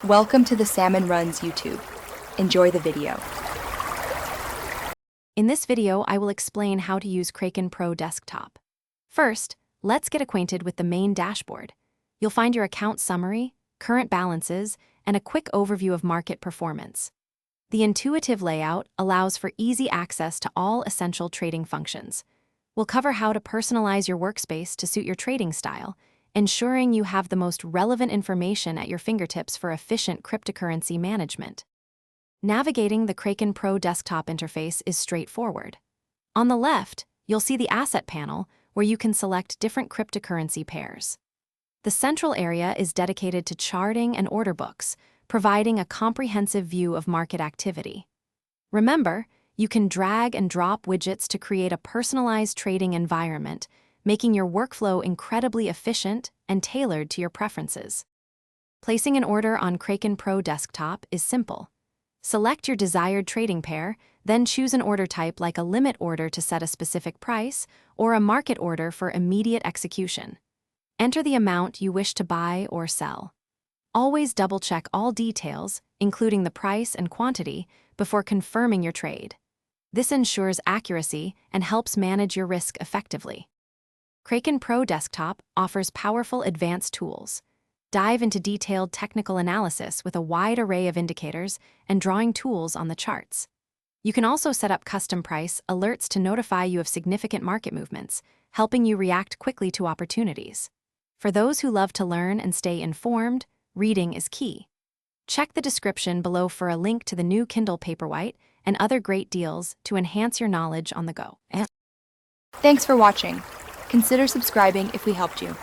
Welcome to the Salmon Runs YouTube. Enjoy the video. In this video, I will explain how to use Kraken Pro Desktop. First, let's get acquainted with the main dashboard. You'll find your account summary, current balances, and a quick overview of market performance. The intuitive layout allows for easy access to all essential trading functions. We'll cover how to personalize your workspace to suit your trading style, ensuring you have the most relevant information at your fingertips for efficient cryptocurrency management. Navigating the Kraken Pro desktop interface is straightforward. On the left, you'll see the Asset panel, where you can select different cryptocurrency pairs. The central area is dedicated to charting and order books, providing a comprehensive view of market activity. Remember, you can drag and drop widgets to create a personalized trading environment, making your workflow incredibly efficient and tailored to your preferences. Placing an order on Kraken Pro Desktop is simple. Select your desired trading pair, then choose an order type like a limit order to set a specific price or a market order for immediate execution. Enter the amount you wish to buy or sell. Always double-check all details, including the price and quantity, before confirming your trade. This ensures accuracy and helps manage your risk effectively. Kraken Pro Desktop offers powerful advanced tools. Dive into detailed technical analysis with a wide array of indicators and drawing tools on the charts. You can also set up custom price alerts to notify you of significant market movements, helping you react quickly to opportunities. For those who love to learn and stay informed, reading is key. Check the description below for a link to the new Kindle Paperwhite and other great deals to enhance your knowledge on the go. Thanks for watching. Consider subscribing if we helped you.